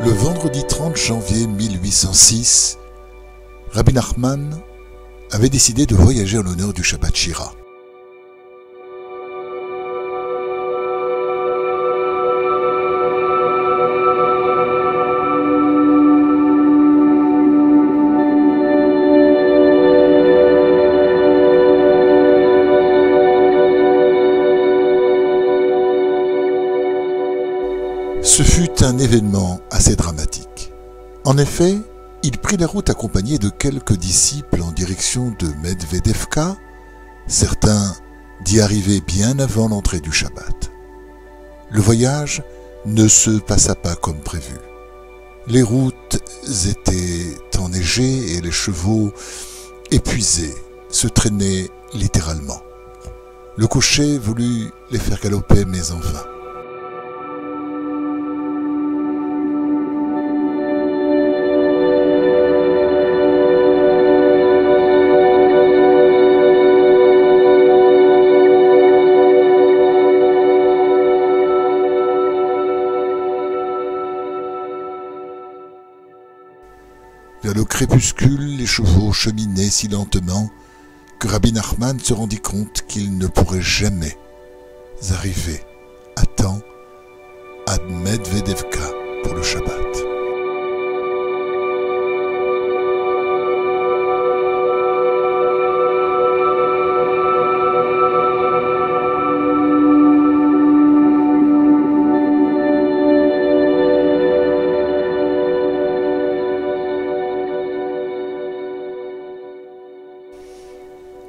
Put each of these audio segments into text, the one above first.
Le vendredi 30 janvier 1806, Rabbi Nachman avait décidé de voyager en l'honneur du Shabbat Shira. Ce fut un événement assez dramatique. En effet, il prit la route accompagné de quelques disciples en direction de Medvedevka, certains d'y arriver bien avant l'entrée du Shabbat. Le voyage ne se passa pas comme prévu. Les routes étaient enneigées et les chevaux, épuisés, se traînaient littéralement. Le cocher voulut les faire galoper, mais en vain. Vers le crépuscule, les chevaux cheminaient si lentement que Rabbi Nachman se rendit compte qu'il ne pourrait jamais arriver à temps à Medvedevka pour le Shabbat.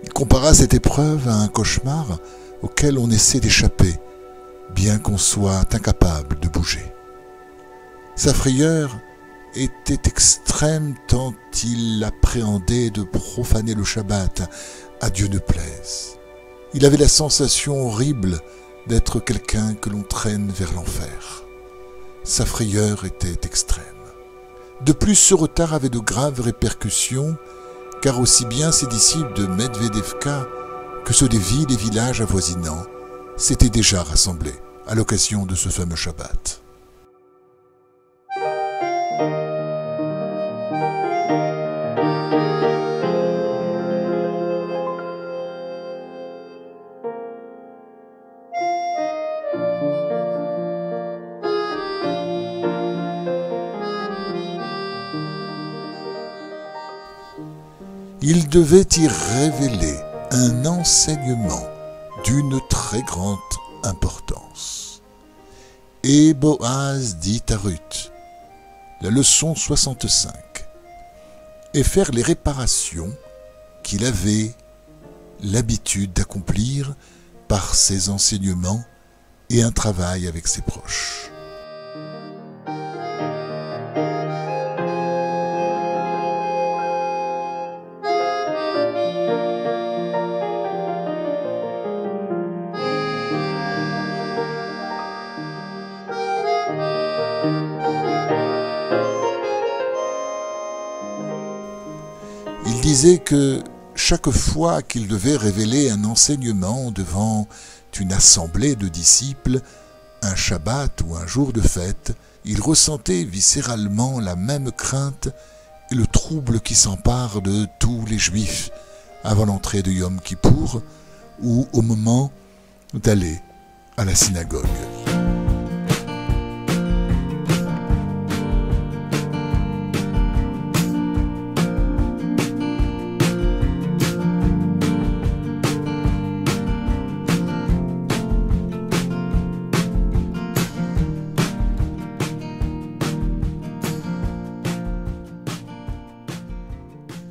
Il compara cette épreuve à un cauchemar auquel on essaie d'échapper, bien qu'on soit incapable de bouger. Sa frayeur était extrême tant il appréhendait de profaner le Shabbat, à Dieu ne plaise. Il avait la sensation horrible d'être quelqu'un que l'on traîne vers l'enfer. Sa frayeur était extrême. De plus, ce retard avait de graves répercussions, car aussi bien ses disciples de Medvedevka que ceux des villes et villages avoisinants s'étaient déjà rassemblés à l'occasion de ce fameux Shabbat. Il devait y révéler un enseignement d'une très grande importance. Et Boaz dit à Ruth, la leçon 65, et faire les réparations qu'il avait l'habitude d'accomplir par ses enseignements et un travail avec ses proches. Il disait que chaque fois qu'il devait révéler un enseignement devant une assemblée de disciples, un Shabbat ou un jour de fête, il ressentait viscéralement la même crainte et le trouble qui s'empare de tous les Juifs avant l'entrée de Yom Kippour ou au moment d'aller à la synagogue.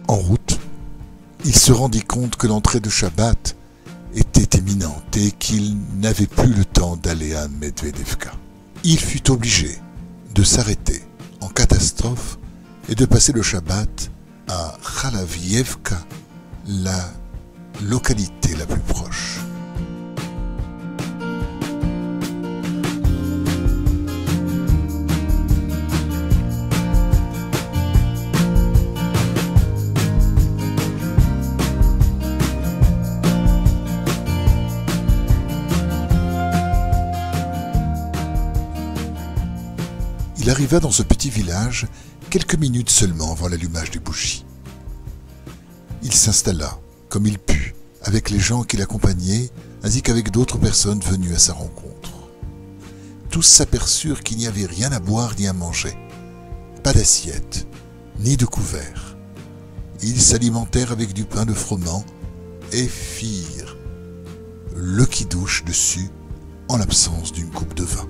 En route, il se rendit compte que l'entrée de Shabbat était imminente et qu'il n'avait plus le temps d'aller à Medvedevka. Il fut obligé de s'arrêter en catastrophe et de passer le Shabbat à Chalavievka, la localité la plus proche. il arriva dans ce petit village quelques minutes seulement avant l'allumage des bougies. Il s'installa, comme il put, avec les gens qui l'accompagnaient, ainsi qu'avec d'autres personnes venues à sa rencontre. Tous s'aperçurent qu'il n'y avait rien à boire ni à manger, pas d'assiette, ni de couvert. Ils s'alimentèrent avec du pain de froment et firent le qui-douche dessus en l'absence d'une coupe de vin.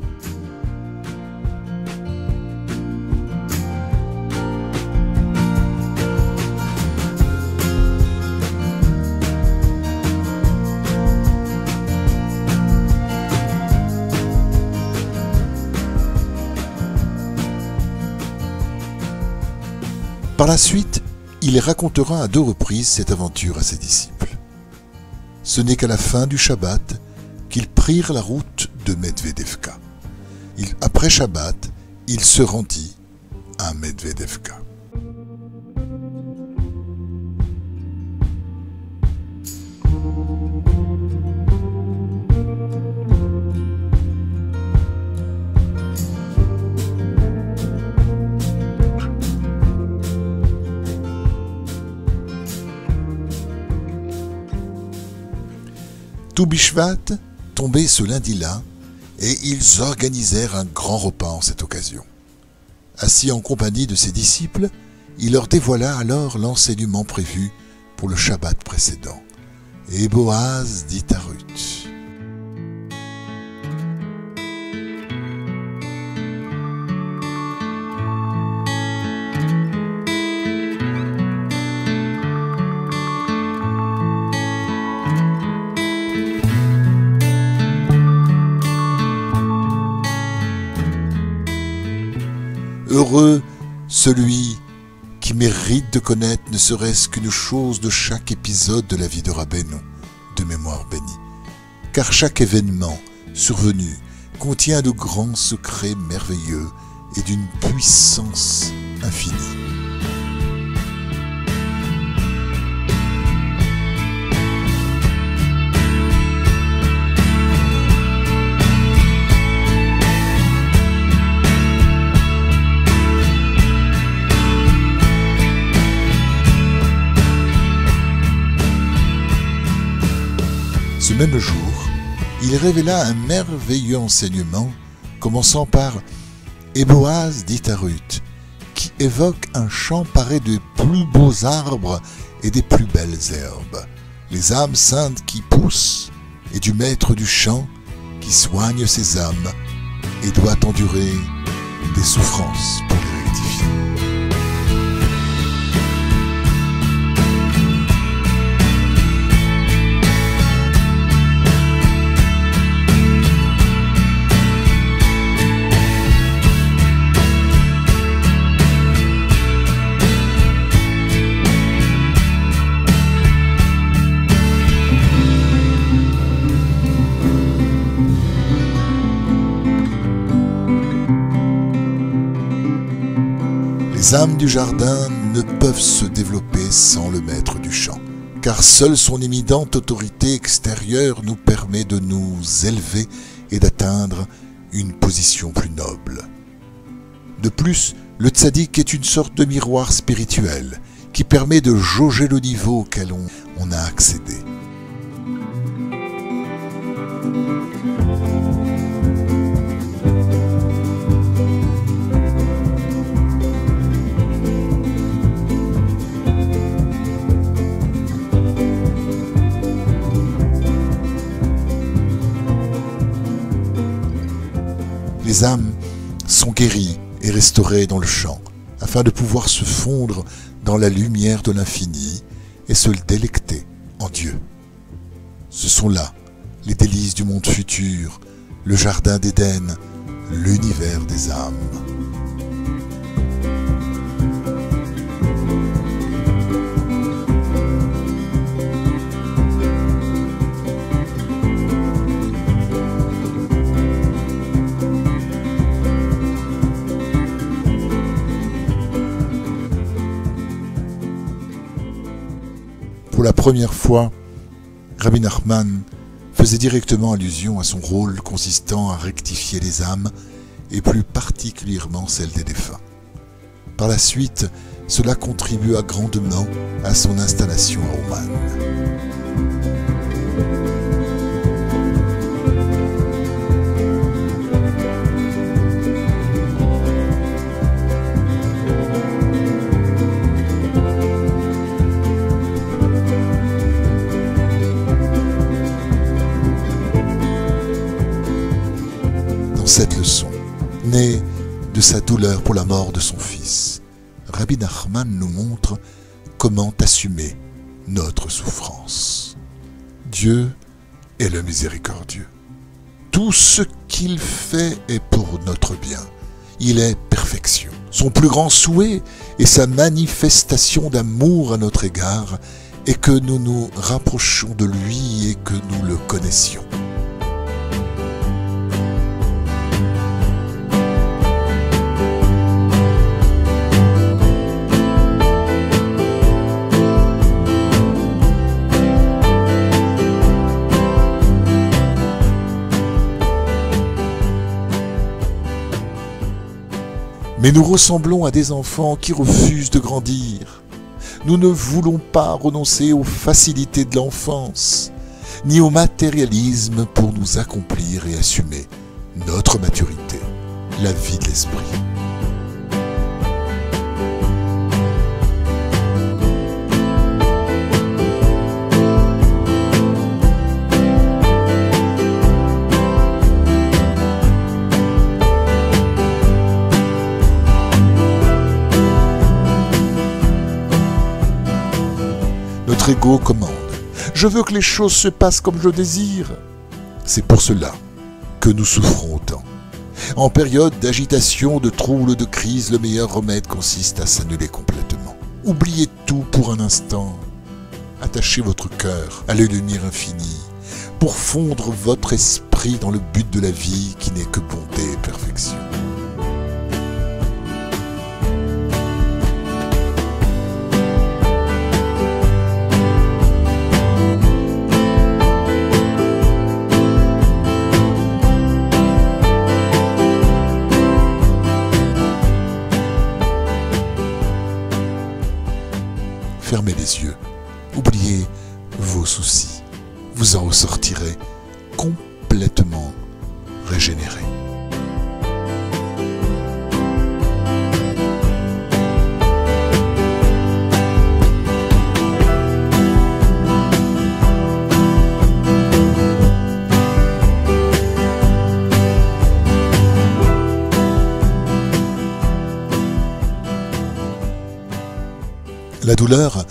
Par la suite, il racontera à 2 reprises cette aventure à ses disciples. Ce n'est qu'à la fin du Shabbat qu'ils prirent la route de Medvedevka. Après Shabbat, il se rendit à Medvedevka. Tout Bishvat tombait ce lundi-là, et ils organisèrent un grand repas en cette occasion. Assis en compagnie de ses disciples, il leur dévoila alors l'enseignement prévu pour le Shabbat précédent. Et Boaz dit à Ruth: heureux celui qui mérite de connaître ne serait-ce qu'une chose de chaque épisode de la vie de Rabbeinu, de mémoire bénie. Car chaque événement survenu contient de grands secrets merveilleux et d'une puissance infinie. Ce même jour, il révéla un merveilleux enseignement, commençant par « Et Boaz dit à Ruth », qui évoque un champ paré des plus beaux arbres et des plus belles herbes, les âmes saintes qui poussent, et du maître du champ qui soigne ses âmes et doit endurer des souffrances pour les rectifier. Les âmes du jardin ne peuvent se développer sans le maître du champ, car seule son éminente autorité extérieure nous permet de nous élever et d'atteindre une position plus noble. De plus, le tzaddik est une sorte de miroir spirituel qui permet de jauger le niveau auquel on a accédé. Les âmes sont guéries et restaurées dans le champ, afin de pouvoir se fondre dans la lumière de l'infini et se délecter en Dieu. Ce sont là les délices du monde futur, le jardin d'Éden, l'univers des âmes. Pour la première fois, Rabbi Nachman faisait directement allusion à son rôle consistant à rectifier les âmes et plus particulièrement celle des défunts. Par la suite, cela contribua grandement à son installation à Oman. Dans cette leçon, née de sa douleur pour la mort de son fils, Rabbi Nachman nous montre comment assumer notre souffrance. Dieu est le miséricordieux. Tout ce qu'il fait est pour notre bien. Il est perfection. Son plus grand souhait et sa manifestation d'amour à notre égard est que nous nous rapprochions de lui et que nous le connaissions. Mais nous ressemblons à des enfants qui refusent de grandir. Nous ne voulons pas renoncer aux facilités de l'enfance, ni au matérialisme pour nous accomplir et assumer notre maturité, la vie de l'esprit. Notre ego commande. Je veux que les choses se passent comme je désire. C'est pour cela que nous souffrons autant. En période d'agitation, de trouble, de crise, le meilleur remède consiste à s'annuler complètement. Oubliez tout pour un instant. Attachez votre cœur à la lumière infinie pour fondre votre esprit dans le but de la vie qui n'est que bonté et perfection. Fermez les yeux, oubliez vos soucis, vous en ressortirez complètement régénéré. La douleur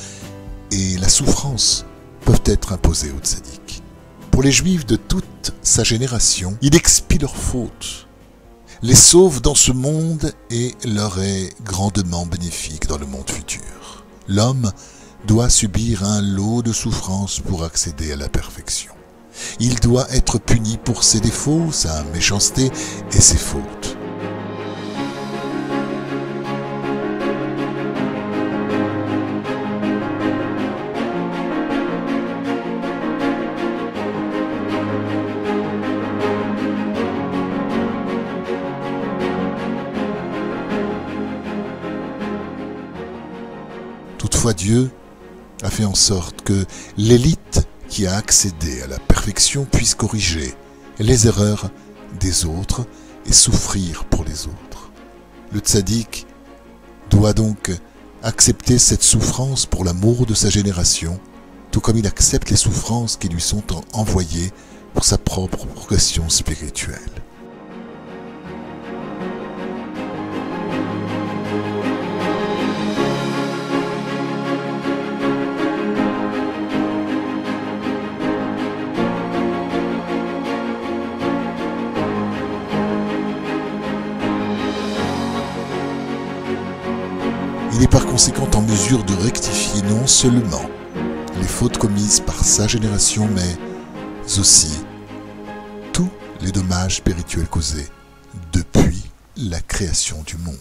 et la souffrance peuvent être imposées aux tzaddik. Pour les juifs de toute sa génération, il expie leurs fautes, les sauve dans ce monde et leur est grandement bénéfique dans le monde futur. L'homme doit subir un lot de souffrances pour accéder à la perfection. Il doit être puni pour ses défauts, sa méchanceté et ses fautes. Toutefois, Dieu a fait en sorte que l'élite qui a accédé à la perfection puisse corriger les erreurs des autres et souffrir pour les autres. Le tzaddik doit donc accepter cette souffrance pour l'amour de sa génération, tout comme il accepte les souffrances qui lui sont envoyées pour sa propre progression spirituelle. Il est par conséquent en mesure de rectifier non seulement les fautes commises par sa génération, mais aussi tous les dommages spirituels causés depuis la création du monde.